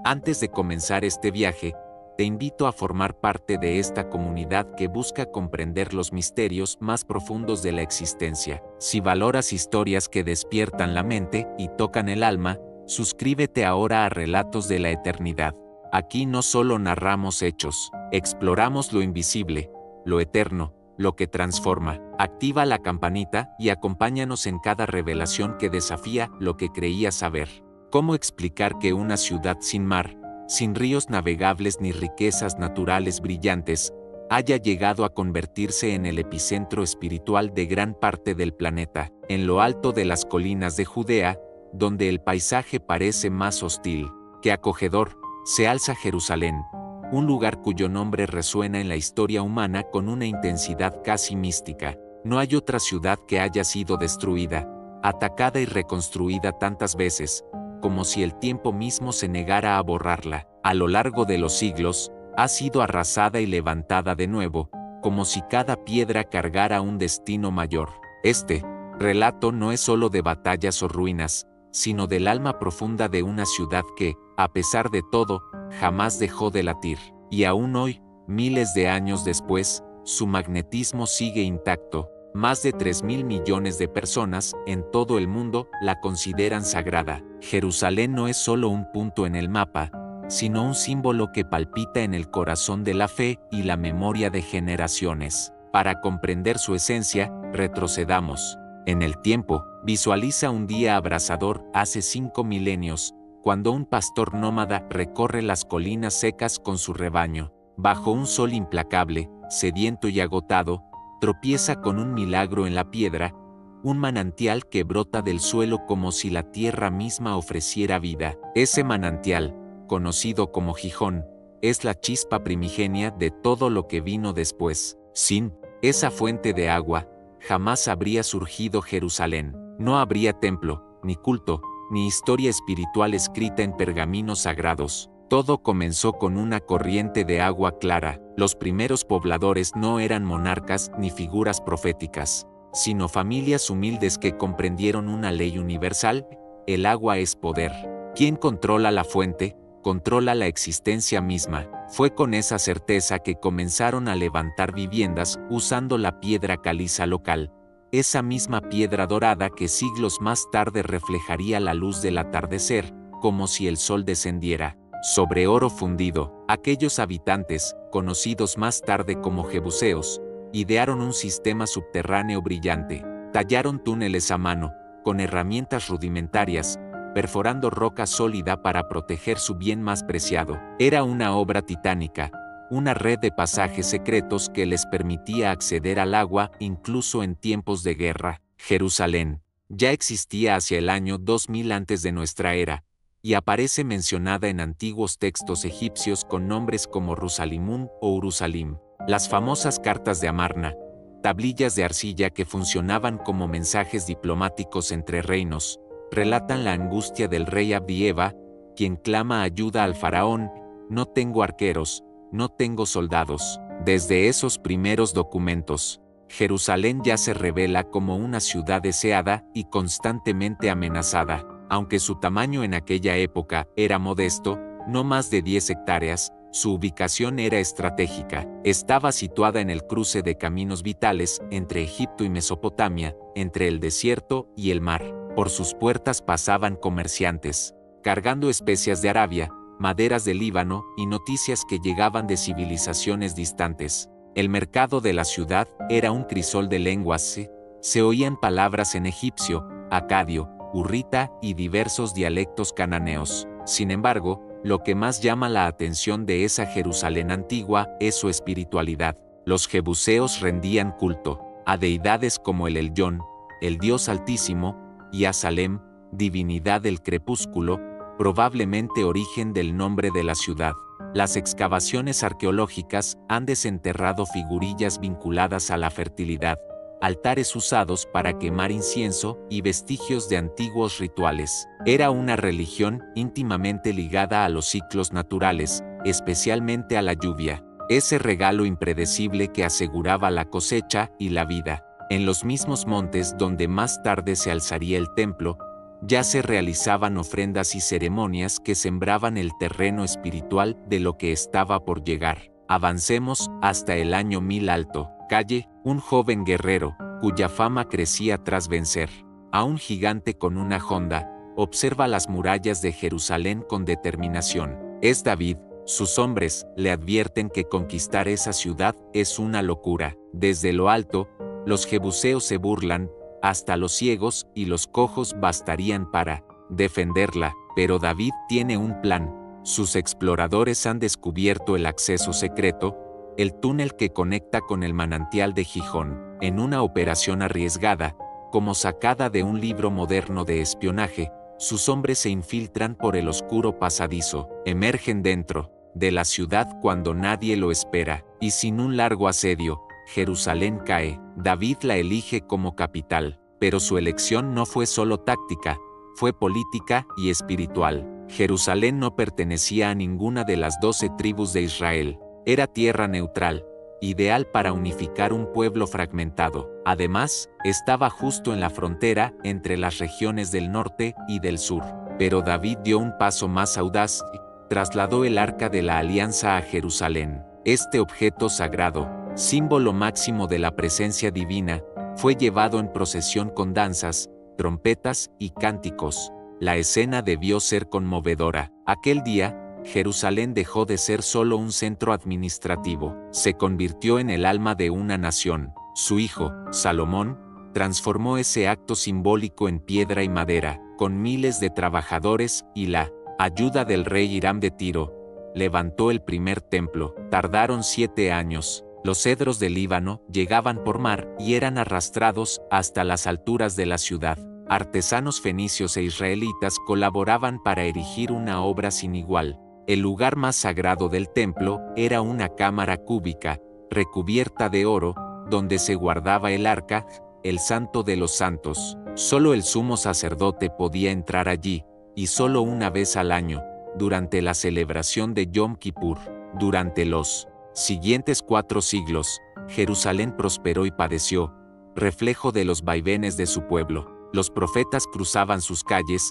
Antes de comenzar este viaje, te invito a formar parte de esta comunidad que busca comprender los misterios más profundos de la existencia. Si valoras historias que despiertan la mente y tocan el alma, suscríbete ahora a Relatos de la Eternidad. Aquí no solo narramos hechos, exploramos lo invisible, lo eterno, lo que transforma. Activa la campanita y acompáñanos en cada revelación que desafía lo que creías saber. ¿Cómo explicar que una ciudad sin mar, sin ríos navegables ni riquezas naturales brillantes, haya llegado a convertirse en el epicentro espiritual de gran parte del planeta? En lo alto de las colinas de Judea, donde el paisaje parece más hostil que acogedor, se alza Jerusalén, un lugar cuyo nombre resuena en la historia humana con una intensidad casi mística. No hay otra ciudad que haya sido destruida, atacada y reconstruida tantas veces, como si el tiempo mismo se negara a borrarla. A lo largo de los siglos, ha sido arrasada y levantada de nuevo, como si cada piedra cargara un destino mayor. Este relato no es solo de batallas o ruinas, sino del alma profunda de una ciudad que, a pesar de todo, jamás dejó de latir. Y aún hoy, miles de años después, su magnetismo sigue intacto. Más de 3.000 millones de personas en todo el mundo la consideran sagrada. Jerusalén no es solo un punto en el mapa, sino un símbolo que palpita en el corazón de la fe y la memoria de generaciones. Para comprender su esencia, retrocedamos en el tiempo. Visualiza un día abrasador hace 5 milenios, cuando un pastor nómada recorre las colinas secas con su rebaño. Bajo un sol implacable, sediento y agotado, tropieza con un milagro en la piedra, un manantial que brota del suelo como si la tierra misma ofreciera vida. Ese manantial, conocido como Gijón, es la chispa primigenia de todo lo que vino después. Sin esa fuente de agua, jamás habría surgido Jerusalén. No habría templo, ni culto, ni historia espiritual escrita en pergaminos sagrados. Todo comenzó con una corriente de agua clara. Los primeros pobladores no eran monarcas ni figuras proféticas, sino familias humildes que comprendieron una ley universal: el agua es poder. Quien controla la fuente, controla la existencia misma. Fue con esa certeza que comenzaron a levantar viviendas usando la piedra caliza local, esa misma piedra dorada que siglos más tarde reflejaría la luz del atardecer, como si el sol descendiera sobre oro fundido. Aquellos habitantes, conocidos más tarde como jebuseos, idearon un sistema subterráneo brillante. Tallaron túneles a mano, con herramientas rudimentarias, perforando roca sólida para proteger su bien más preciado. Era una obra titánica, una red de pasajes secretos que les permitía acceder al agua incluso en tiempos de guerra. Jerusalén ya existía hacia el año 2000 antes de nuestra era, y aparece mencionada en antiguos textos egipcios con nombres como Rusalimun o Urusalim. Las famosas cartas de Amarna, tablillas de arcilla que funcionaban como mensajes diplomáticos entre reinos, relatan la angustia del rey Abdieva, quien clama ayuda al faraón: no tengo arqueros, no tengo soldados. Desde esos primeros documentos, Jerusalén ya se revela como una ciudad deseada y constantemente amenazada. Aunque su tamaño en aquella época era modesto, no más de 10 hectáreas, su ubicación era estratégica. Estaba situada en el cruce de caminos vitales entre Egipto y Mesopotamia, entre el desierto y el mar. Por sus puertas pasaban comerciantes, cargando especias de Arabia, maderas de Líbano y noticias que llegaban de civilizaciones distantes. El mercado de la ciudad era un crisol de lenguas. Se oían palabras en egipcio, acadio, hurrita y diversos dialectos cananeos. Sin embargo, lo que más llama la atención de esa Jerusalén antigua es su espiritualidad. Los jebuseos rendían culto a deidades como el Elyon, el Dios Altísimo, y a Salem, divinidad del crepúsculo, probablemente origen del nombre de la ciudad. Las excavaciones arqueológicas han desenterrado figurillas vinculadas a la fertilidad, altares usados para quemar incienso y vestigios de antiguos rituales. Era una religión íntimamente ligada a los ciclos naturales, especialmente a la lluvia, ese regalo impredecible que aseguraba la cosecha y la vida. En los mismos montes donde más tarde se alzaría el templo, ya se realizaban ofrendas y ceremonias que sembraban el terreno espiritual de lo que estaba por llegar. Avancemos hasta el año 1000 alto. Calle, un joven guerrero, cuya fama crecía tras vencer a un gigante con una honda, observa las murallas de Jerusalén con determinación. Es David. Sus hombres le advierten que conquistar esa ciudad es una locura. Desde lo alto, los jebuseos se burlan, hasta los ciegos y los cojos bastarían para defenderla, pero David tiene un plan. Sus exploradores han descubierto el acceso secreto, el túnel que conecta con el manantial de Gijón. En una operación arriesgada, como sacada de un libro moderno de espionaje, sus hombres se infiltran por el oscuro pasadizo, emergen dentro de la ciudad cuando nadie lo espera, y sin un largo asedio, Jerusalén cae. David la elige como capital, pero su elección no fue solo táctica, fue política y espiritual. Jerusalén no pertenecía a ninguna de las 12 tribus de Israel, era tierra neutral, ideal para unificar un pueblo fragmentado. Además, estaba justo en la frontera entre las regiones del norte y del sur. Pero David dio un paso más audaz y trasladó el Arca de la Alianza a Jerusalén. Este objeto sagrado, símbolo máximo de la presencia divina, fue llevado en procesión con danzas, trompetas y cánticos. La escena debió ser conmovedora. Aquel día, Jerusalén dejó de ser solo un centro administrativo, se convirtió en el alma de una nación. Su hijo, Salomón, transformó ese acto simbólico en piedra y madera, con miles de trabajadores y la ayuda del rey Hiram de Tiro. Levantó el primer templo. Tardaron 7 años. Los cedros del Líbano llegaban por mar y eran arrastrados hasta las alturas de la ciudad. Artesanos fenicios e israelitas colaboraban para erigir una obra sin igual. El lugar más sagrado del templo era una cámara cúbica, recubierta de oro, donde se guardaba el arca, el santo de los santos. Solo el sumo sacerdote podía entrar allí, y solo una vez al año, durante la celebración de Yom Kippur. Durante los siguientes 4 siglos, Jerusalén prosperó y padeció, reflejo de los vaivenes de su pueblo. Los profetas cruzaban sus calles,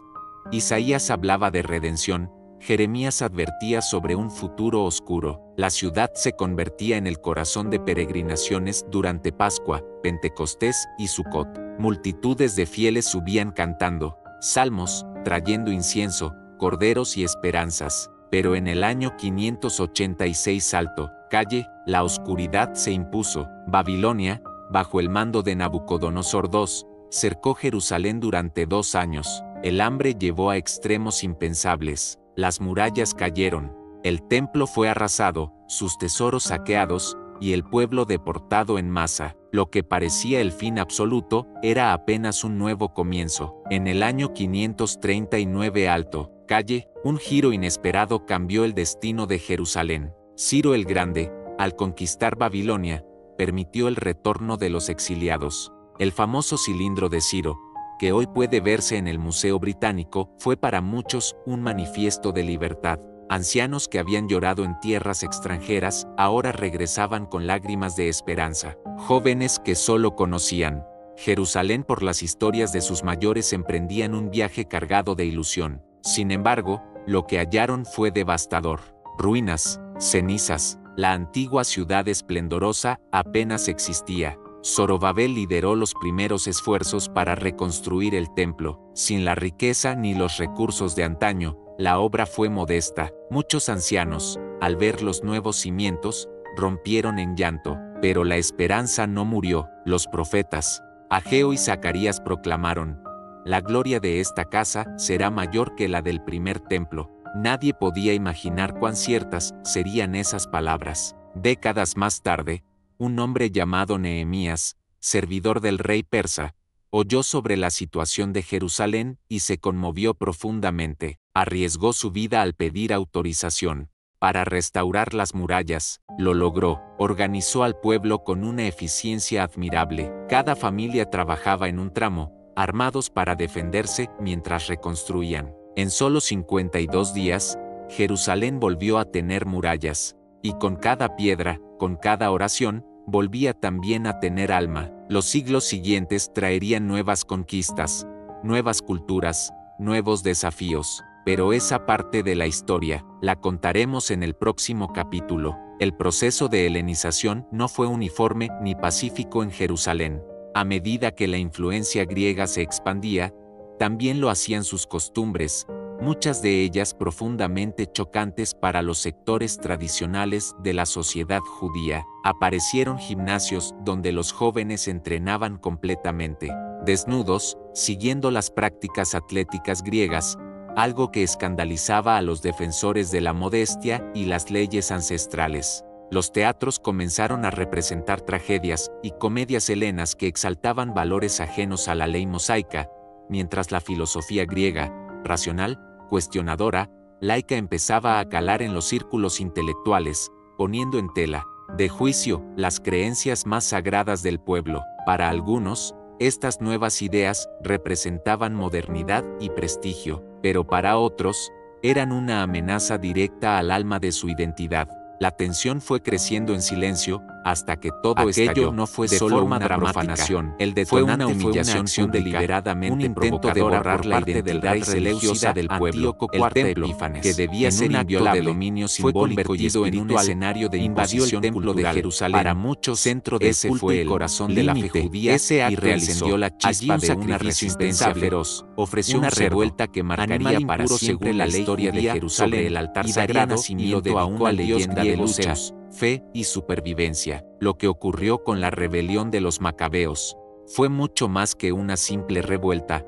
Isaías hablaba de redención, Jeremías advertía sobre un futuro oscuro. La ciudad se convertía en el corazón de peregrinaciones durante Pascua, Pentecostés y Sucot. Multitudes de fieles subían cantando salmos, trayendo incienso, corderos y esperanzas. Pero en el año 586 alto, calle, la oscuridad se impuso. Babilonia, bajo el mando de Nabucodonosor II, cercó Jerusalén durante 2 años. El hambre llevó a extremos impensables. Las murallas cayeron, el templo fue arrasado, sus tesoros saqueados, y el pueblo deportado en masa. Lo que parecía el fin absoluto, era apenas un nuevo comienzo. En el año 539 alto, calle, un giro inesperado cambió el destino de Jerusalén. Ciro el Grande, al conquistar Babilonia, permitió el retorno de los exiliados. El famoso cilindro de Ciro, que hoy puede verse en el Museo Británico, fue para muchos un manifiesto de libertad. Ancianos que habían llorado en tierras extranjeras, ahora regresaban con lágrimas de esperanza. Jóvenes que solo conocían Jerusalén por las historias de sus mayores emprendían un viaje cargado de ilusión. Sin embargo, lo que hallaron fue devastador. Ruinas, cenizas, la antigua ciudad esplendorosa apenas existía. Zorobabel lideró los primeros esfuerzos para reconstruir el templo. Sin la riqueza ni los recursos de antaño, la obra fue modesta. Muchos ancianos, al ver los nuevos cimientos, rompieron en llanto. Pero la esperanza no murió. Los profetas, Ageo y Zacarías proclamaron: la gloria de esta casa será mayor que la del primer templo. Nadie podía imaginar cuán ciertas serían esas palabras. Décadas más tarde, un hombre llamado Nehemías, servidor del rey persa, oyó sobre la situación de Jerusalén y se conmovió profundamente. Arriesgó su vida al pedir autorización para restaurar las murallas. Lo logró. Organizó al pueblo con una eficiencia admirable. Cada familia trabajaba en un tramo, armados para defenderse mientras reconstruían. En solo 52 días, Jerusalén volvió a tener murallas, y con cada piedra, con cada oración, volvía también a tener alma. Los siglos siguientes traerían nuevas conquistas, nuevas culturas, nuevos desafíos. Pero esa parte de la historia la contaremos en el próximo capítulo. El proceso de helenización no fue uniforme ni pacífico en Jerusalén. A medida que la influencia griega se expandía, también lo hacían sus costumbres, muchas de ellas profundamente chocantes para los sectores tradicionales de la sociedad judía. Aparecieron gimnasios donde los jóvenes entrenaban completamente desnudos, siguiendo las prácticas atléticas griegas, algo que escandalizaba a los defensores de la modestia y las leyes ancestrales. Los teatros comenzaron a representar tragedias y comedias helenas que exaltaban valores ajenos a la ley mosaica, mientras la filosofía griega, racional, cuestionadora, laica empezaba a calar en los círculos intelectuales, poniendo en tela de juicio las creencias más sagradas del pueblo. Para algunos, estas nuevas ideas representaban modernidad y prestigio, pero para otros, eran una amenaza directa al alma de su identidad. La tensión fue creciendo en silencio, hasta que todo aquello no fue solo una profanación. El detonante fue una humillación deliberadamente, un intento de borrar la identidad del rey religiosa del pueblo. El templo, que debía ser inviolable, de dominio simbólico y espiritual, en un escenario de invadió el templo de Jerusalén. Para muchos, centro de ese fue el corazón de la fe judía, y reencendió la chispa de una resistencia feroz. Ofreció una revuelta que marcaría para siempre la historia de Jerusalén. Sobre el altar sagrado nacimiento a una leyenda de lucha, fe y supervivencia. Lo que ocurrió con la rebelión de los macabeos fue mucho más que una simple revuelta.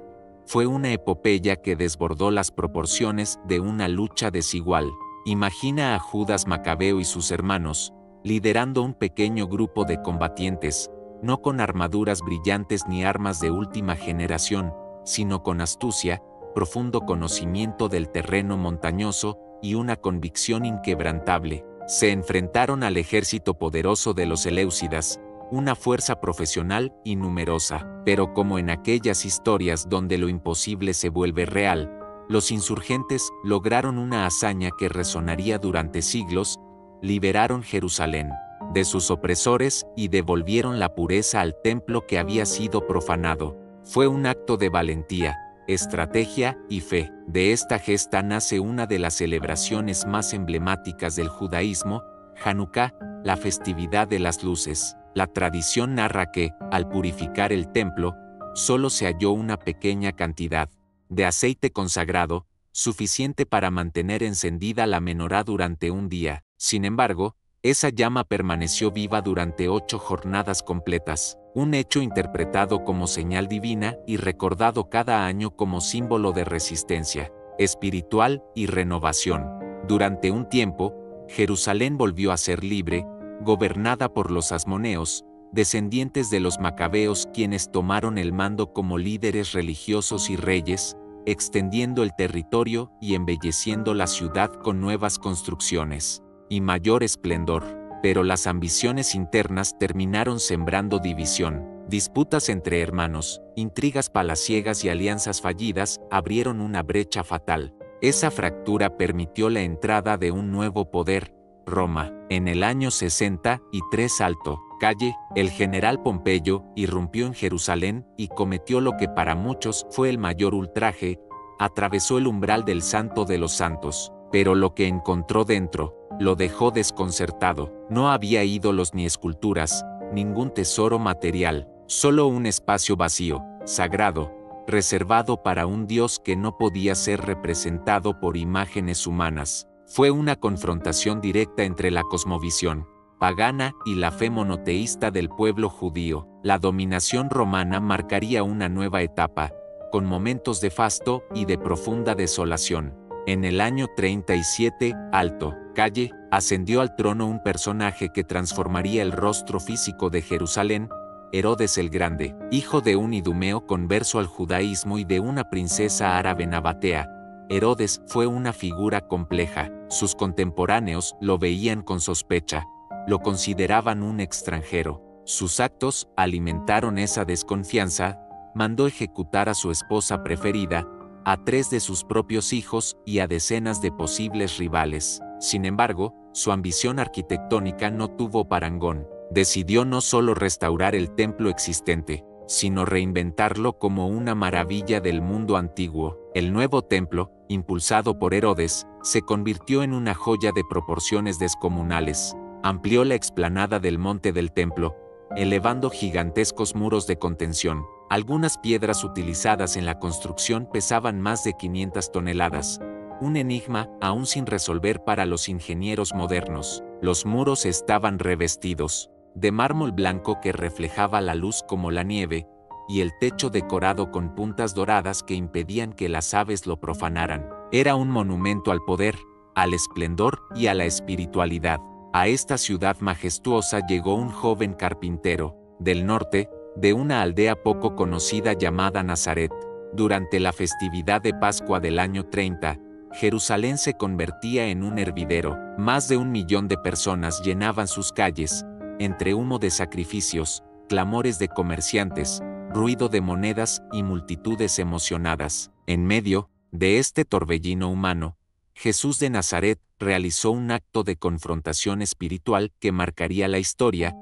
Fue una epopeya que desbordó las proporciones de una lucha desigual. Imagina a Judas Macabeo y sus hermanos, liderando un pequeño grupo de combatientes, no con armaduras brillantes ni armas de última generación, sino con astucia, profundo conocimiento del terreno montañoso y una convicción inquebrantable. Se enfrentaron al ejército poderoso de los Eleusidas, una fuerza profesional y numerosa. Pero como en aquellas historias donde lo imposible se vuelve real, los insurgentes lograron una hazaña que resonaría durante siglos: liberaron Jerusalén de sus opresores y devolvieron la pureza al templo que había sido profanado. Fue un acto de valentía, estrategia y fe. De esta gesta nace una de las celebraciones más emblemáticas del judaísmo, Hanukkah, la festividad de las luces. La tradición narra que, al purificar el templo, solo se halló una pequeña cantidad de aceite consagrado, suficiente para mantener encendida la menorá durante un día. Sin embargo, esa llama permaneció viva durante 8 jornadas completas, un hecho interpretado como señal divina y recordado cada año como símbolo de resistencia espiritual y renovación. Durante un tiempo, Jerusalén volvió a ser libre, gobernada por los asmoneos, descendientes de los macabeos, quienes tomaron el mando como líderes religiosos y reyes, extendiendo el territorio y embelleciendo la ciudad con nuevas construcciones y mayor esplendor. Pero las ambiciones internas terminaron sembrando división. Disputas entre hermanos, intrigas palaciegas y alianzas fallidas abrieron una brecha fatal. Esa fractura permitió la entrada de un nuevo poder, Roma. En el año 63 a.C., el general Pompeyo irrumpió en Jerusalén y cometió lo que para muchos fue el mayor ultraje: atravesó el umbral del Santo de los Santos. Pero lo que encontró dentro lo dejó desconcertado. No había ídolos ni esculturas, ningún tesoro material, solo un espacio vacío, sagrado, reservado para un Dios que no podía ser representado por imágenes humanas. Fue una confrontación directa entre la cosmovisión pagana y la fe monoteísta del pueblo judío. La dominación romana marcaría una nueva etapa, con momentos de fasto y de profunda desolación. En el año 37 a.C., ascendió al trono un personaje que transformaría el rostro físico de Jerusalén: Herodes el Grande, hijo de un idumeo converso al judaísmo y de una princesa árabe nabatea. Herodes fue una figura compleja. Sus contemporáneos lo veían con sospecha, lo consideraban un extranjero. Sus actos alimentaron esa desconfianza. Mandó ejecutar a su esposa preferida, a 3 de sus propios hijos y a decenas de posibles rivales. Sin embargo, su ambición arquitectónica no tuvo parangón. Decidió no solo restaurar el templo existente, sino reinventarlo como una maravilla del mundo antiguo. El nuevo templo, impulsado por Herodes, se convirtió en una joya de proporciones descomunales. Amplió la explanada del monte del templo, elevando gigantescos muros de contención. Algunas piedras utilizadas en la construcción pesaban más de 500 toneladas. Un enigma aún sin resolver para los ingenieros modernos. Los muros estaban revestidos de mármol blanco que reflejaba la luz como la nieve, y el techo decorado con puntas doradas que impedían que las aves lo profanaran. Era un monumento al poder, al esplendor y a la espiritualidad. A esta ciudad majestuosa llegó un joven carpintero, del norte, de una aldea poco conocida llamada Nazaret. Durante la festividad de Pascua del año 30, Jerusalén se convertía en un hervidero. Más de 1 millón de personas llenaban sus calles, entre humo de sacrificios, clamores de comerciantes, ruido de monedas y multitudes emocionadas. En medio de este torbellino humano, Jesús de Nazaret realizó un acto de confrontación espiritual que marcaría la historia,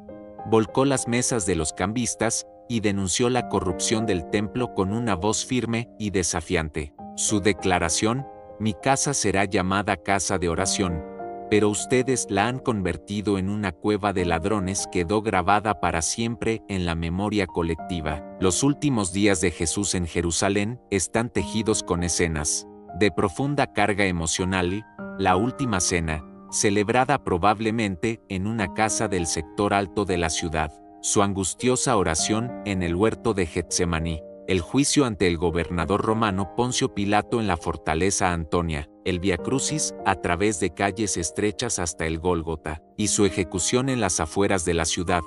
volcó las mesas de los cambistas y denunció la corrupción del templo con una voz firme y desafiante. Su declaración: "Mi casa será llamada casa de oración, pero ustedes la han convertido en una cueva de ladrones", quedó grabada para siempre en la memoria colectiva. Los últimos días de Jesús en Jerusalén están tejidos con escenas de profunda carga emocional. La última cena, celebrada probablemente en una casa del sector alto de la ciudad. Su angustiosa oración en el huerto de Getsemaní. El juicio ante el gobernador romano Poncio Pilato en la fortaleza Antonia, el Vía Crucis a través de calles estrechas hasta el Gólgota, y su ejecución en las afueras de la ciudad,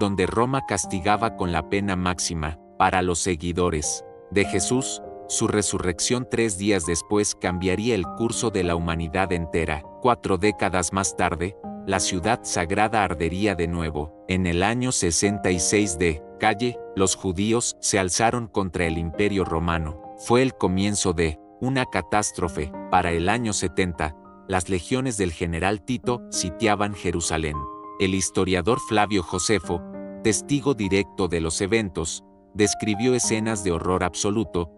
donde Roma castigaba con la pena máxima. Para los seguidores de Jesús, su resurrección 3 días después cambiaría el curso de la humanidad entera. 4 décadas más tarde, la ciudad sagrada ardería de nuevo. En el año 66 d.C., los judíos se alzaron contra el Imperio Romano. Fue el comienzo de una catástrofe. Para el año 70, las legiones del general Tito sitiaban Jerusalén. El historiador Flavio Josefo, testigo directo de los eventos, describió escenas de horror absoluto.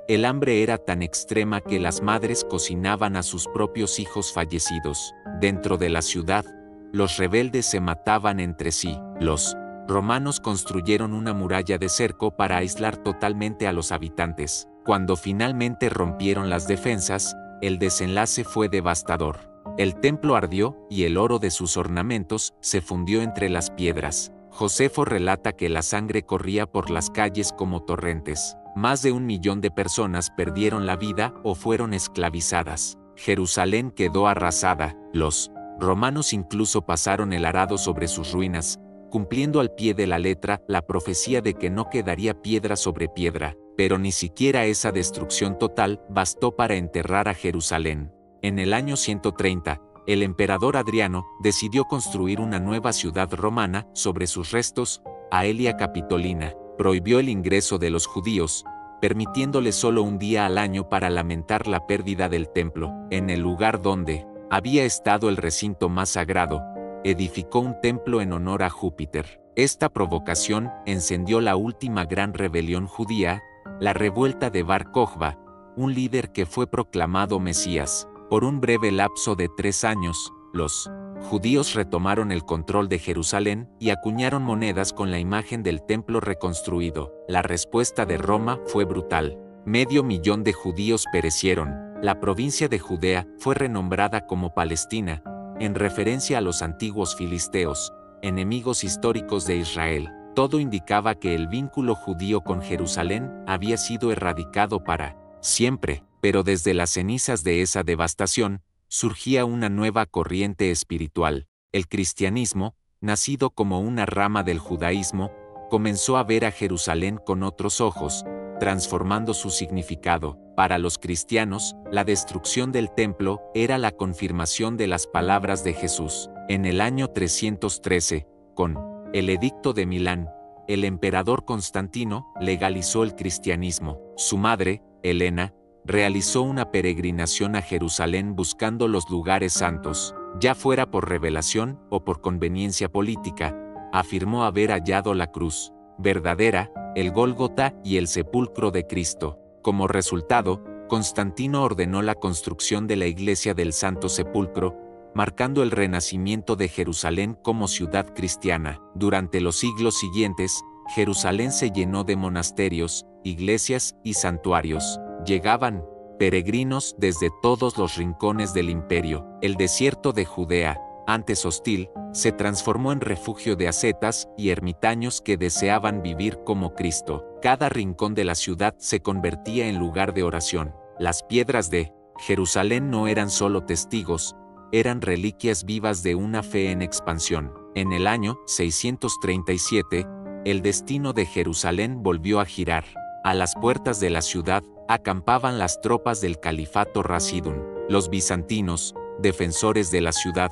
El hambre era tan extrema que las madres cocinaban a sus propios hijos fallecidos. Dentro de la ciudad, los rebeldes se mataban entre sí. Los romanos construyeron una muralla de cerco para aislar totalmente a los habitantes. Cuando finalmente rompieron las defensas, el desenlace fue devastador. El templo ardió y el oro de sus ornamentos se fundió entre las piedras. Josefo relata que la sangre corría por las calles como torrentes. Más de 1 millón de personas perdieron la vida o fueron esclavizadas. Jerusalén quedó arrasada. Los romanos incluso pasaron el arado sobre sus ruinas, cumpliendo al pie de la letra la profecía de que no quedaría piedra sobre piedra. Pero ni siquiera esa destrucción total bastó para enterrar a Jerusalén. En el año 130, el emperador Adriano decidió construir una nueva ciudad romana sobre sus restos, Aelia Capitolina. Prohibió el ingreso de los judíos, permitiéndoles solo un día al año para lamentar la pérdida del templo. En el lugar donde había estado el recinto más sagrado, edificó un templo en honor a Júpiter. Esta provocación encendió la última gran rebelión judía, la revuelta de Bar Kokhba, un líder que fue proclamado Mesías. Por un breve lapso de 3 años, los judíos retomaron el control de Jerusalén y acuñaron monedas con la imagen del templo reconstruido. La respuesta de Roma fue brutal. 500.000 de judíos perecieron. La provincia de Judea fue renombrada como Palestina, en referencia a los antiguos filisteos, enemigos históricos de Israel. Todo indicaba que el vínculo judío con Jerusalén había sido erradicado para siempre, pero desde las cenizas de esa devastación, surgía una nueva corriente espiritual. El cristianismo, nacido como una rama del judaísmo, comenzó a ver a Jerusalén con otros ojos, transformando su significado. Para los cristianos, la destrucción del templo era la confirmación de las palabras de Jesús. En el año 313, con el Edicto de Milán, el emperador Constantino legalizó el cristianismo. Su madre, Helena, realizó una peregrinación a Jerusalén buscando los lugares santos. Ya fuera por revelación o por conveniencia política, afirmó haber hallado la cruz verdadera el Gólgota y el sepulcro de Cristo. Como resultado, Constantino ordenó la construcción de la iglesia del Santo Sepulcro, marcando el renacimiento de Jerusalén como ciudad cristiana. Durante los siglos siguientes, Jerusalén se llenó de monasterios, iglesias y santuarios. Llegaban peregrinos desde todos los rincones del imperio. El desierto de Judea, antes hostil, se transformó en refugio de ascetas y ermitaños que deseaban vivir como Cristo. Cada rincón de la ciudad se convertía en lugar de oración. Las piedras de Jerusalén no eran solo testigos, eran reliquias vivas de una fe en expansión. En el año 637, el destino de Jerusalén volvió a girar. A las puertas de la ciudad acampaban las tropas del califato Rasídun. Los bizantinos, defensores de la ciudad,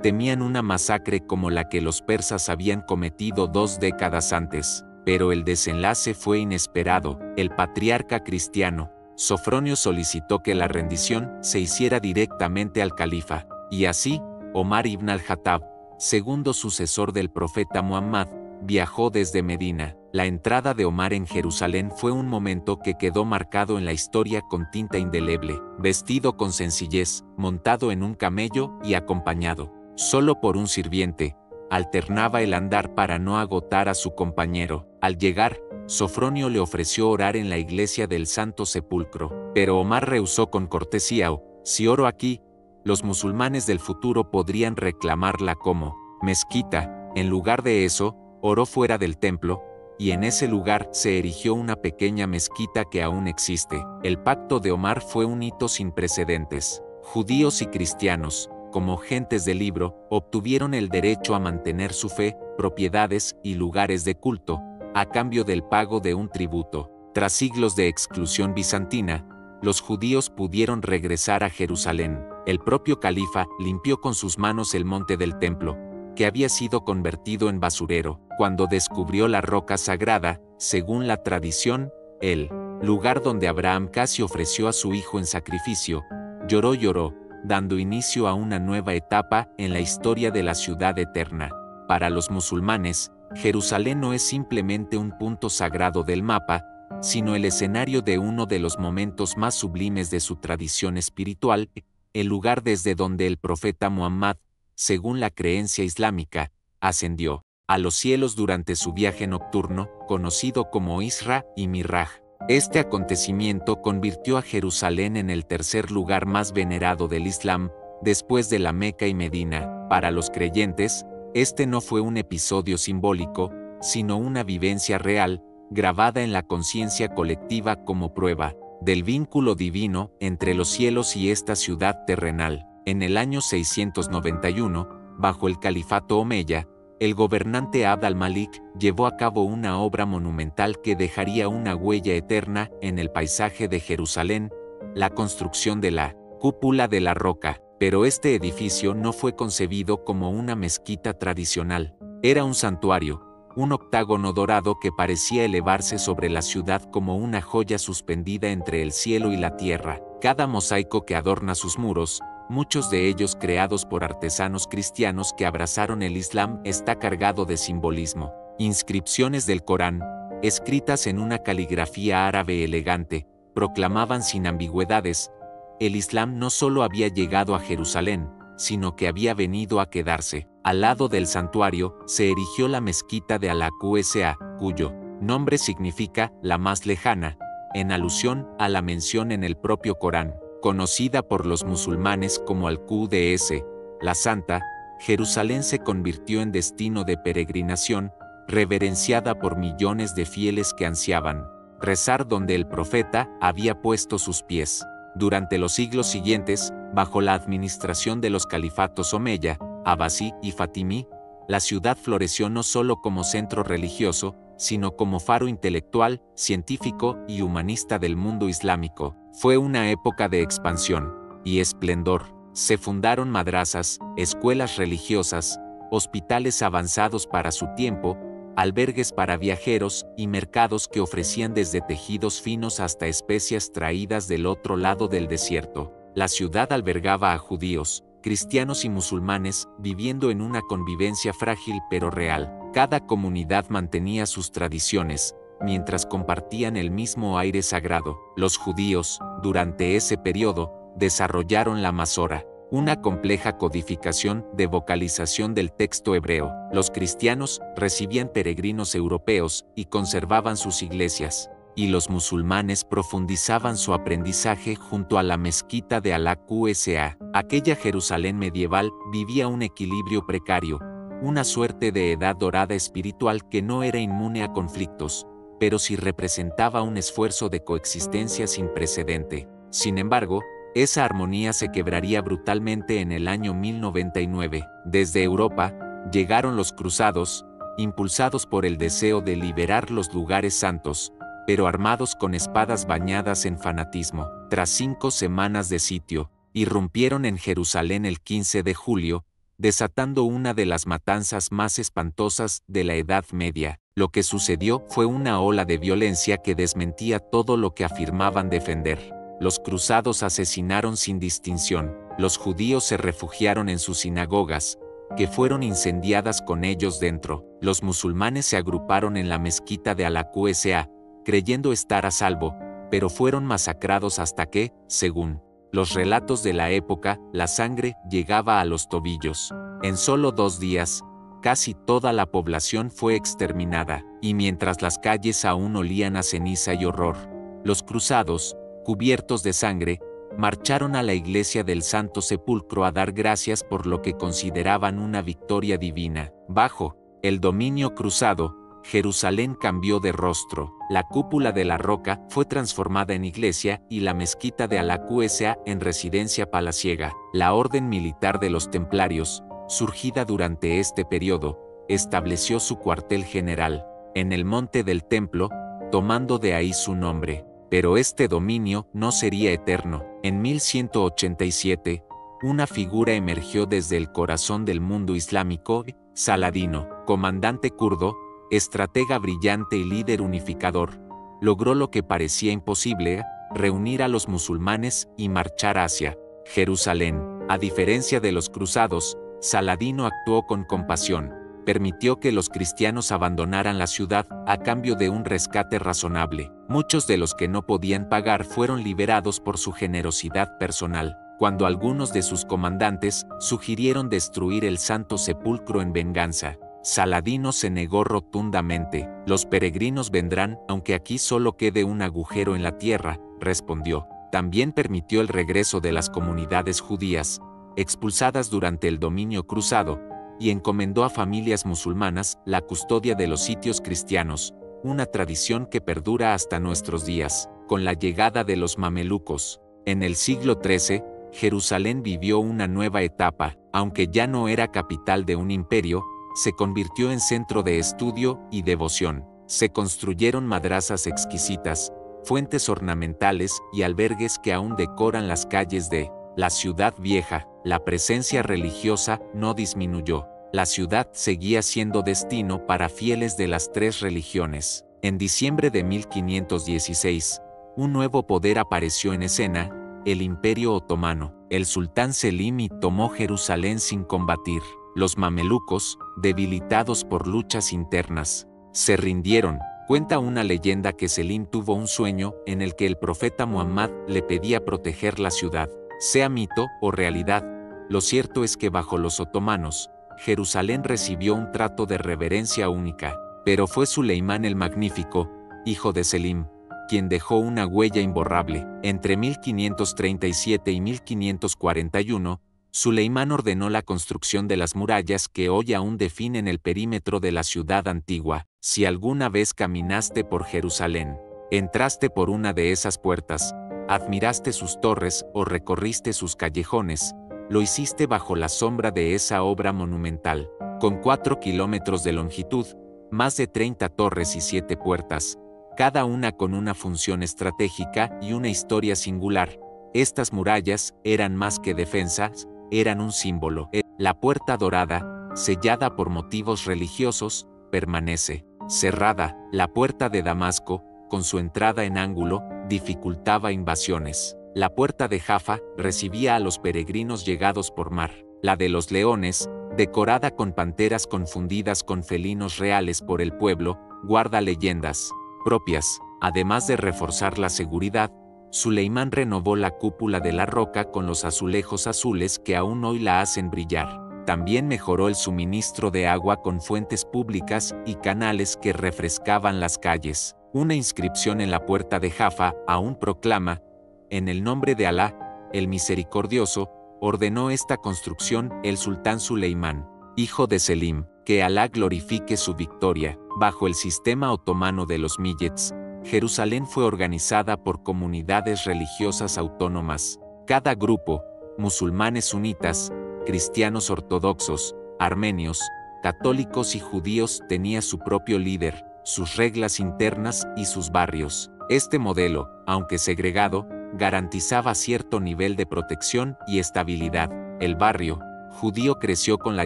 temían una masacre como la que los persas habían cometido 2 décadas antes. Pero el desenlace fue inesperado. El patriarca cristiano, Sofronio, solicitó que la rendición se hiciera directamente al califa, y así, Omar ibn al-Jattab, segundo sucesor del profeta Muhammad, viajó desde Medina. La entrada de Omar en Jerusalén fue un momento que quedó marcado en la historia con tinta indeleble. Vestido con sencillez, montado en un camello y acompañado solo por un sirviente, alternaba el andar para no agotar a su compañero. Al llegar, Sofronio le ofreció orar en la iglesia del Santo Sepulcro, pero Omar rehusó con cortesía: si oro aquí, los musulmanes del futuro podrían reclamarla como mezquita. En lugar de eso, oró fuera del templo, y en ese lugar se erigió una pequeña mezquita que aún existe. El pacto de Omar fue un hito sin precedentes. Judíos y cristianos, como gentes de libro, obtuvieron el derecho a mantener su fe, propiedades y lugares de culto, a cambio del pago de un tributo. Tras siglos de exclusión bizantina, los judíos pudieron regresar a Jerusalén. El propio califa limpió con sus manos el monte del templo, que había sido convertido en basurero. Cuando descubrió la roca sagrada, según la tradición, el lugar donde Abraham casi ofreció a su hijo en sacrificio, lloró, dando inicio a una nueva etapa en la historia de la ciudad eterna. Para los musulmanes, Jerusalén no es simplemente un punto sagrado del mapa, sino el escenario de uno de los momentos más sublimes de su tradición espiritual, el lugar desde donde el profeta Muhammad, según la creencia islámica, ascendió a los cielos durante su viaje nocturno, conocido como Isra y Miraj. Este acontecimiento convirtió a Jerusalén en el tercer lugar más venerado del Islam, después de la Meca y Medina. Para los creyentes, este no fue un episodio simbólico, sino una vivencia real, grabada en la conciencia colectiva como prueba del vínculo divino entre los cielos y esta ciudad terrenal. En el año 691, bajo el califato omeya, el gobernante Abd al-Malik llevó a cabo una obra monumental que dejaría una huella eterna en el paisaje de Jerusalén: la construcción de la Cúpula de la Roca. Pero este edificio no fue concebido como una mezquita tradicional. Era un santuario, un octágono dorado que parecía elevarse sobre la ciudad como una joya suspendida entre el cielo y la tierra. Cada mosaico que adorna sus muros, muchos de ellos creados por artesanos cristianos que abrazaron el Islam, está cargado de simbolismo. Inscripciones del Corán, escritas en una caligrafía árabe elegante, proclamaban sin ambigüedades: el Islam no solo había llegado a Jerusalén, sino que había venido a quedarse. Al lado del santuario se erigió la mezquita de Al-Aqsa, cuyo nombre significa la más lejana, en alusión a la mención en el propio Corán. Conocida por los musulmanes como Al-Quds, la Santa, Jerusalén se convirtió en destino de peregrinación, reverenciada por millones de fieles que ansiaban rezar donde el profeta había puesto sus pies. Durante los siglos siguientes, bajo la administración de los califatos omeya, abasí y fatimí, la ciudad floreció no solo como centro religioso, sino como faro intelectual, científico y humanista del mundo islámico. Fue una época de expansión y esplendor. Se fundaron madrasas, escuelas religiosas, hospitales avanzados para su tiempo, albergues para viajeros y mercados que ofrecían desde tejidos finos hasta especias traídas del otro lado del desierto. La ciudad albergaba a judíos, cristianos y musulmanes, viviendo en una convivencia frágil pero real. Cada comunidad mantenía sus tradiciones, mientras compartían el mismo aire sagrado. Los judíos, durante ese periodo, desarrollaron la Masora, una compleja codificación de vocalización del texto hebreo. Los cristianos recibían peregrinos europeos y conservaban sus iglesias, y los musulmanes profundizaban su aprendizaje junto a la mezquita de Al-Aqsa. Aquella Jerusalén medieval vivía un equilibrio precario, una suerte de edad dorada espiritual que no era inmune a conflictos, pero sí representaba un esfuerzo de coexistencia sin precedente. Sin embargo, esa armonía se quebraría brutalmente en el año 1099. Desde Europa, llegaron los cruzados, impulsados por el deseo de liberar los lugares santos, pero armados con espadas bañadas en fanatismo. Tras 5 semanas de sitio, irrumpieron en Jerusalén el 15 de julio, desatando una de las matanzas más espantosas de la Edad Media. Lo que sucedió fue una ola de violencia que desmentía todo lo que afirmaban defender. Los cruzados asesinaron sin distinción. Los judíos se refugiaron en sus sinagogas, que fueron incendiadas con ellos dentro. Los musulmanes se agruparon en la mezquita de Al-Aqsa, creyendo estar a salvo, pero fueron masacrados hasta que, según los relatos de la época, la sangre llegaba a los tobillos. En solo 2 días, casi toda la población fue exterminada, y mientras las calles aún olían a ceniza y horror, los cruzados, cubiertos de sangre, marcharon a la iglesia del Santo Sepulcro a dar gracias por lo que consideraban una victoria divina. Bajo el dominio cruzado, Jerusalén cambió de rostro. La cúpula de la roca fue transformada en iglesia y la mezquita de Al-Aqsa en residencia palaciega. La orden militar de los templarios, surgida durante este periodo, estableció su cuartel general en el monte del templo, tomando de ahí su nombre. Pero este dominio no sería eterno. En 1187, una figura emergió desde el corazón del mundo islámico: Saladino, comandante kurdo, estratega brillante y líder unificador. Logró lo que parecía imposible: reunir a los musulmanes y marchar hacia Jerusalén. A diferencia de los cruzados, Saladino actuó con compasión. Permitió que los cristianos abandonaran la ciudad a cambio de un rescate razonable. Muchos de los que no podían pagar fueron liberados por su generosidad personal. Cuando algunos de sus comandantes sugirieron destruir el Santo Sepulcro en venganza, Saladino se negó rotundamente. Los peregrinos vendrán, aunque aquí solo quede un agujero en la tierra, respondió. También permitió el regreso de las comunidades judías, expulsadas durante el dominio cruzado, y encomendó a familias musulmanas la custodia de los sitios cristianos, una tradición que perdura hasta nuestros días. Con la llegada de los mamelucos, en el siglo XIII, Jerusalén vivió una nueva etapa. Aunque ya no era capital de un imperio, se convirtió en centro de estudio y devoción. Se construyeron madrasas exquisitas, fuentes ornamentales y albergues que aún decoran las calles de la ciudad vieja. La presencia religiosa no disminuyó. La ciudad seguía siendo destino para fieles de las 3 religiones. En diciembre de 1516, un nuevo poder apareció en escena: el Imperio Otomano. El sultán Selim tomó Jerusalén sin combatir. Los mamelucos, debilitados por luchas internas, se rindieron. Cuenta una leyenda que Selim tuvo un sueño en el que el profeta Muhammad le pedía proteger la ciudad. Sea mito o realidad, lo cierto es que bajo los otomanos, Jerusalén recibió un trato de reverencia única. Pero fue Suleimán el Magnífico, hijo de Selim, quien dejó una huella imborrable. Entre 1537 y 1541, Suleimán ordenó la construcción de las murallas que hoy aún definen el perímetro de la ciudad antigua. Si alguna vez caminaste por Jerusalén, entraste por una de esas puertas, admiraste sus torres o recorriste sus callejones, lo hiciste bajo la sombra de esa obra monumental. Con 4 kilómetros de longitud, más de 30 torres y 7 puertas, cada una con una función estratégica y una historia singular, estas murallas eran más que defensas, eran un símbolo. La puerta dorada, sellada por motivos religiosos, permanece cerrada. La puerta de Damasco, con su entrada en ángulo, dificultaba invasiones. La puerta de Jaffa recibía a los peregrinos llegados por mar. La de los Leones, decorada con panteras confundidas con felinos reales por el pueblo, guarda leyendas. propias. Además de reforzar la seguridad, Suleimán renovó la cúpula de la roca con los azulejos azules que aún hoy la hacen brillar. También mejoró el suministro de agua con fuentes públicas y canales que refrescaban las calles. Una inscripción en la puerta de Jaffa aún proclama: en el nombre de Alá, el Misericordioso, ordenó esta construcción el sultán Suleimán, hijo de Selim, que Alá glorifique su victoria. Bajo el sistema otomano de los millets, Jerusalén fue organizada por comunidades religiosas autónomas. Cada grupo, musulmanes sunitas, cristianos ortodoxos, armenios, católicos y judíos, tenía su propio líder, sus reglas internas y sus barrios. Este modelo, aunque segregado, garantizaba cierto nivel de protección y estabilidad. El barrio judío creció con la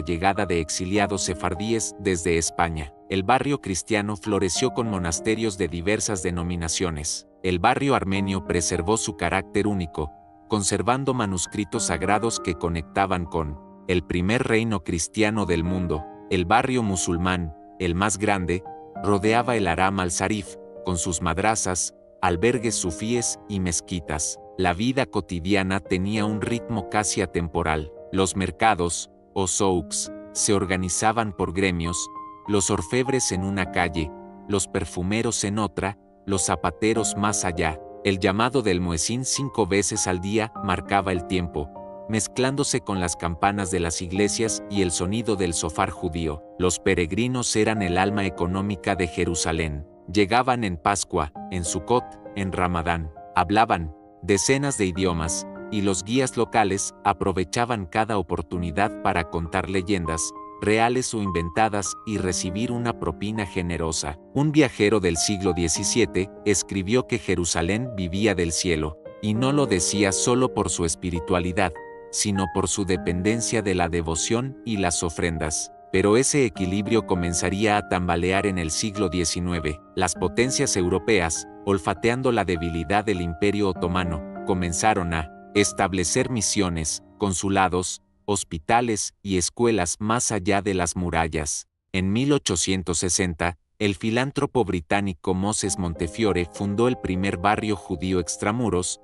llegada de exiliados sefardíes desde España. El barrio cristiano floreció con monasterios de diversas denominaciones. El barrio armenio preservó su carácter único, conservando manuscritos sagrados que conectaban con el primer reino cristiano del mundo. El barrio musulmán, el más grande, rodeaba el Haram al-Sharif, con sus madrasas, albergues sufíes y mezquitas. La vida cotidiana tenía un ritmo casi atemporal. Los mercados, o souks, se organizaban por gremios, los orfebres en una calle, los perfumeros en otra, los zapateros más allá. El llamado del muezín 5 veces al día marcaba el tiempo, mezclándose con las campanas de las iglesias y el sonido del sofar judío. Los peregrinos eran el alma económica de Jerusalén. Llegaban en Pascua, en Sukkot, en Ramadán. Hablaban decenas de idiomas, y los guías locales aprovechaban cada oportunidad para contar leyendas, reales o inventadas, y recibir una propina generosa. Un viajero del siglo XVII escribió que Jerusalén vivía del cielo, y no lo decía solo por su espiritualidad, sino por su dependencia de la devoción y las ofrendas. Pero ese equilibrio comenzaría a tambalear en el siglo XIX. Las potencias europeas, olfateando la debilidad del Imperio Otomano, comenzaron a establecer misiones, consulados, hospitales y escuelas más allá de las murallas. En 1860, el filántropo británico Moses Montefiore fundó el primer barrio judío extramuros,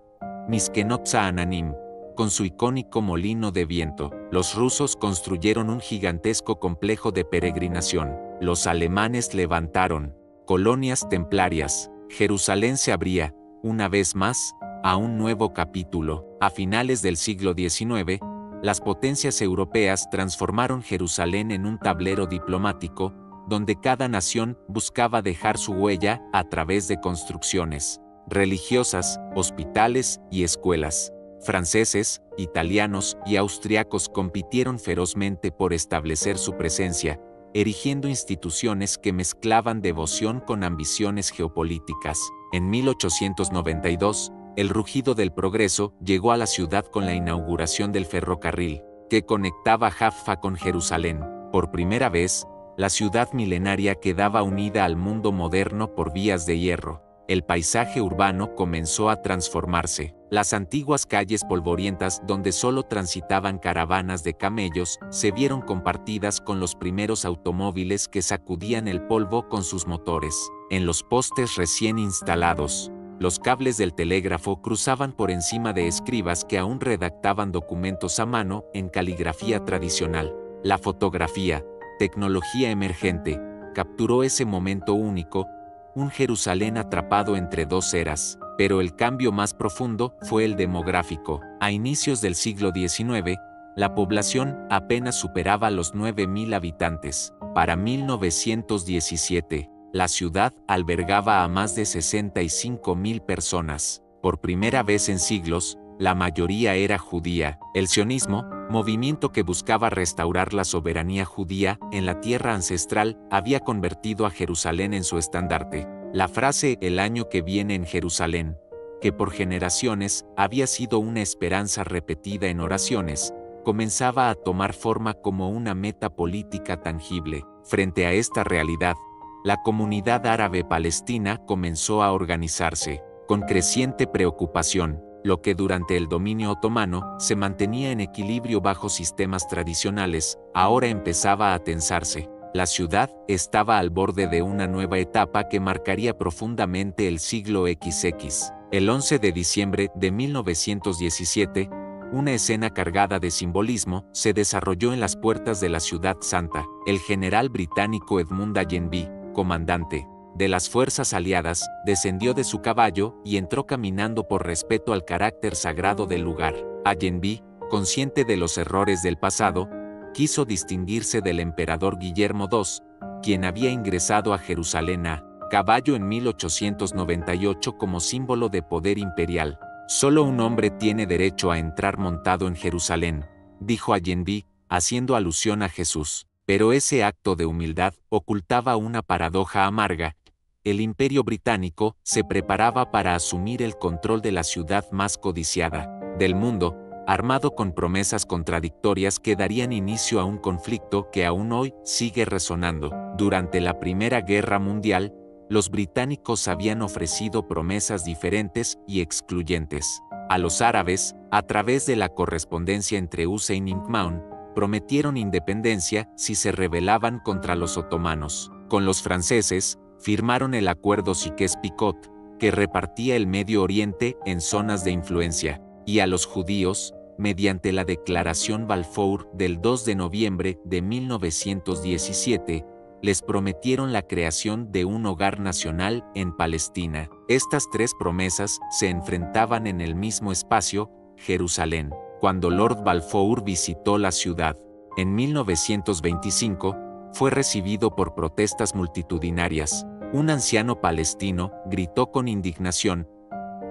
Miskenot Zaananim, con su icónico molino de viento. Los rusos construyeron un gigantesco complejo de peregrinación. Los alemanes levantaron colonias templarias. Jerusalén se abría, una vez más, a un nuevo capítulo. A finales del siglo XIX, las potencias europeas transformaron Jerusalén en un tablero diplomático, donde cada nación buscaba dejar su huella a través de construcciones religiosas, hospitales y escuelas. Franceses, italianos y austriacos compitieron ferozmente por establecer su presencia, erigiendo instituciones que mezclaban devoción con ambiciones geopolíticas. En 1892, el rugido del progreso llegó a la ciudad con la inauguración del ferrocarril, que conectaba Jaffa con Jerusalén. Por primera vez, la ciudad milenaria quedaba unida al mundo moderno por vías de hierro. El paisaje urbano comenzó a transformarse. Las antiguas calles polvorientas donde solo transitaban caravanas de camellos se vieron compartidas con los primeros automóviles que sacudían el polvo con sus motores. En los postes recién instalados, los cables del telégrafo cruzaban por encima de escribas que aún redactaban documentos a mano en caligrafía tradicional. La fotografía, tecnología emergente, capturó ese momento único, un Jerusalén atrapado entre dos eras. Pero el cambio más profundo fue el demográfico. A inicios del siglo XIX, la población apenas superaba los 9.000 habitantes. Para 1917, la ciudad albergaba a más de 65.000 personas. Por primera vez en siglos, la mayoría era judía. El sionismo, movimiento que buscaba restaurar la soberanía judía en la tierra ancestral, había convertido a Jerusalén en su estandarte. La frase «el año que viene en Jerusalén», que por generaciones había sido una esperanza repetida en oraciones, comenzaba a tomar forma como una meta política tangible. Frente a esta realidad, la comunidad árabe palestina comenzó a organizarse, con creciente preocupación. Lo que durante el dominio otomano se mantenía en equilibrio bajo sistemas tradicionales, ahora empezaba a tensarse. La ciudad estaba al borde de una nueva etapa que marcaría profundamente el siglo XX. El 11 de diciembre de 1917, una escena cargada de simbolismo se desarrolló en las puertas de la Ciudad Santa. El general británico Edmund Allenby, comandante de las fuerzas aliadas, descendió de su caballo y entró caminando por respeto al carácter sagrado del lugar. Allenby, consciente de los errores del pasado, quiso distinguirse del emperador Guillermo II, quien había ingresado a Jerusalén a caballo en 1898 como símbolo de poder imperial. Solo un hombre tiene derecho a entrar montado en Jerusalén, dijo Allenby, haciendo alusión a Jesús. Pero ese acto de humildad ocultaba una paradoja amarga. El Imperio Británico se preparaba para asumir el control de la ciudad más codiciada del mundo, armado con promesas contradictorias que darían inicio a un conflicto que aún hoy sigue resonando. Durante la Primera Guerra Mundial, los británicos habían ofrecido promesas diferentes y excluyentes a los árabes. A través de la correspondencia entre Hussein y Mahmoud, prometieron independencia si se rebelaban contra los otomanos. Con los franceses, firmaron el acuerdo Sykes-Picot, que repartía el Medio Oriente en zonas de influencia, y a los judíos, mediante la Declaración Balfour del 2 de noviembre de 1917, les prometieron la creación de un hogar nacional en Palestina. Estas tres promesas se enfrentaban en el mismo espacio, Jerusalén. Cuando Lord Balfour visitó la ciudad, en 1925, fue recibido por protestas multitudinarias. Un anciano palestino gritó con indignación: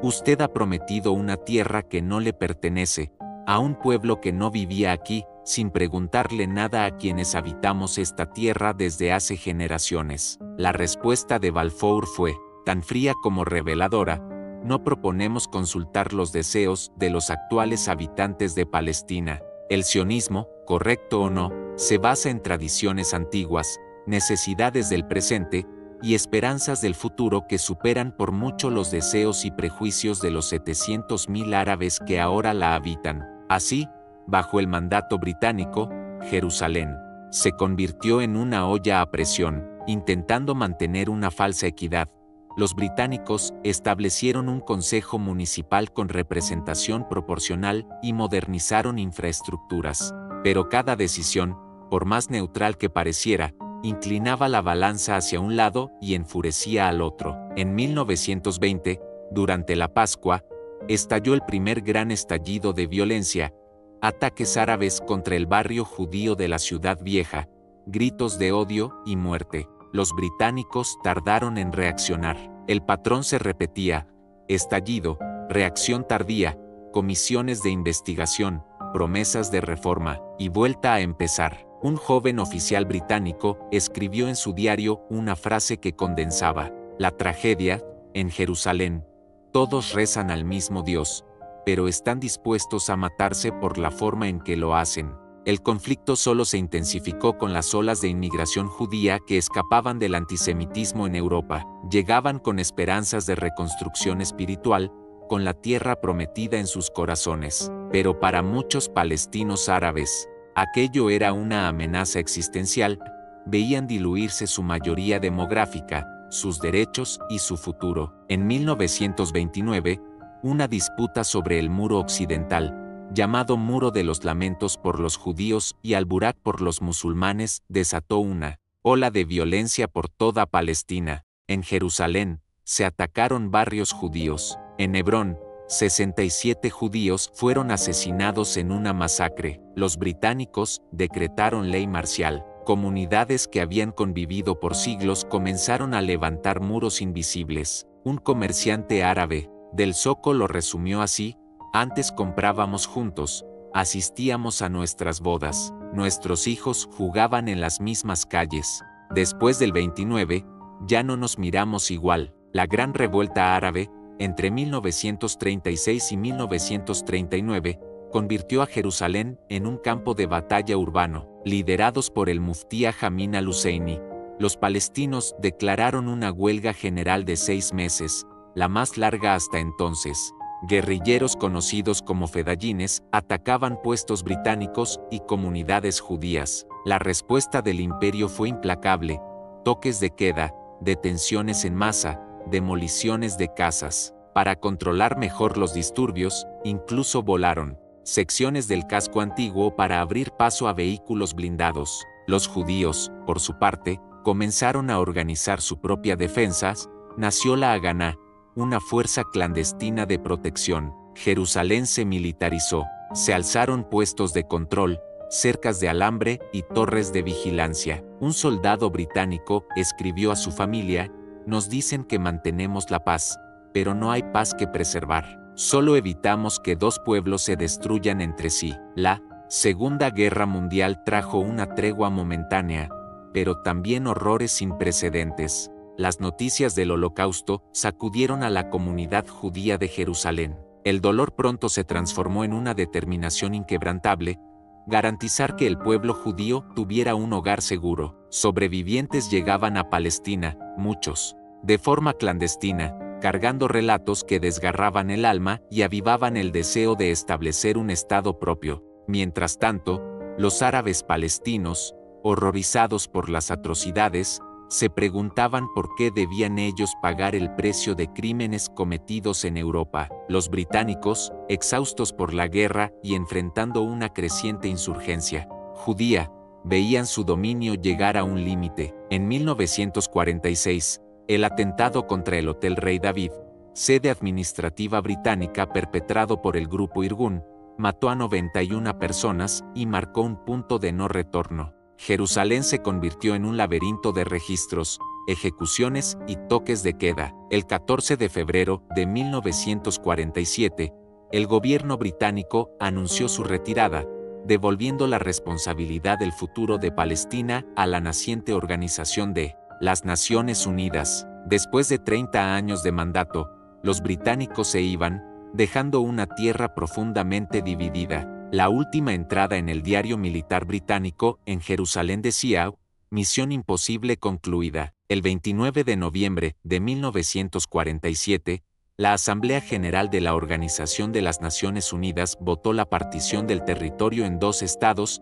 «Usted ha prometido una tierra que no le pertenece, a un pueblo que no vivía aquí, sin preguntarle nada a quienes habitamos esta tierra desde hace generaciones». La respuesta de Balfour fue tan fría como reveladora: «No proponemos consultar los deseos de los actuales habitantes de Palestina. El sionismo, correcto o no, se basa en tradiciones antiguas, necesidades del presente y esperanzas del futuro que superan por mucho los deseos y prejuicios de los 700.000 árabes que ahora la habitan». Así, bajo el mandato británico, Jerusalén se convirtió en una olla a presión. Intentando mantener una falsa equidad, los británicos establecieron un consejo municipal con representación proporcional y modernizaron infraestructuras. Pero cada decisión, por más neutral que pareciera, inclinaba la balanza hacia un lado y enfurecía al otro. En 1920, durante la Pascua, estalló el primer gran estallido de violencia: ataques árabes contra el barrio judío de la Ciudad Vieja, gritos de odio y muerte. Los británicos tardaron en reaccionar. El patrón se repetía: estallido, reacción tardía, comisiones de investigación, promesas de reforma, y vuelta a empezar. Un joven oficial británico escribió en su diario una frase que condensaba la tragedia: en Jerusalén, todos rezan al mismo Dios, pero están dispuestos a matarse por la forma en que lo hacen. El conflicto solo se intensificó con las olas de inmigración judía que escapaban del antisemitismo en Europa. Llegaban con esperanzas de reconstrucción espiritual, con la tierra prometida en sus corazones. Pero para muchos palestinos árabes, aquello era una amenaza existencial. Veían diluirse su mayoría demográfica, sus derechos y su futuro. En 1929, una disputa sobre el muro occidental, llamado Muro de los Lamentos por los judíos y Al-Burak por los musulmanes, desató una ola de violencia por toda Palestina. En Jerusalén, se atacaron barrios judíos. En Hebrón, 67 judíos fueron asesinados en una masacre. Los británicos decretaron ley marcial. Comunidades que habían convivido por siglos comenzaron a levantar muros invisibles. Un comerciante árabe del Zoco lo resumió así: antes comprábamos juntos, asistíamos a nuestras bodas, nuestros hijos jugaban en las mismas calles. Después del 29, ya no nos miramos igual. La gran revuelta árabe, entre 1936 y 1939, convirtió a Jerusalén en un campo de batalla urbano. Liderados por el muftí Jamin al-Husseini, los palestinos declararon una huelga general de 6 meses, la más larga hasta entonces. Guerrilleros conocidos como fedayines atacaban puestos británicos y comunidades judías. La respuesta del imperio fue implacable: toques de queda, detenciones en masa, demoliciones de casas. Para controlar mejor los disturbios, incluso volaron secciones del casco antiguo para abrir paso a vehículos blindados. Los judíos, por su parte, comenzaron a organizar su propia defensa. Nació la Haganá, una fuerza clandestina de protección. Jerusalén se militarizó. Se alzaron puestos de control, cercas de alambre y torres de vigilancia. Un soldado británico escribió a su familia: "Nos dicen que mantenemos la paz, pero no hay paz que preservar. Solo evitamos que dos pueblos se destruyan entre sí". La Segunda Guerra Mundial trajo una tregua momentánea, pero también horrores sin precedentes. Las noticias del Holocausto sacudieron a la comunidad judía de Jerusalén. El dolor pronto se transformó en una determinación inquebrantable: garantizar que el pueblo judío tuviera un hogar seguro. Sobrevivientes llegaban a Palestina, muchos de forma clandestina, cargando relatos que desgarraban el alma y avivaban el deseo de establecer un estado propio. Mientras tanto, los árabes palestinos, horrorizados por las atrocidades, se preguntaban por qué debían ellos pagar el precio de crímenes cometidos en Europa. Los británicos, exhaustos por la guerra y enfrentando una creciente insurgencia judía, veían su dominio llegar a un límite. En 1946, el atentado contra el Hotel Rey David, sede administrativa británica perpetrado por el grupo Irgun, mató a 91 personas y marcó un punto de no retorno. Jerusalén se convirtió en un laberinto de registros, ejecuciones y toques de queda. El 14 de febrero de 1947, el gobierno británico anunció su retirada, devolviendo la responsabilidad del futuro de Palestina a la naciente Organización de las Naciones Unidas. Después de 30 años de mandato, los británicos se iban, dejando una tierra profundamente dividida. La última entrada en el diario militar británico en Jerusalén decía: "Misión imposible concluida". El 29 de noviembre de 1947, la Asamblea General de la Organización de las Naciones Unidas votó la partición del territorio en dos estados,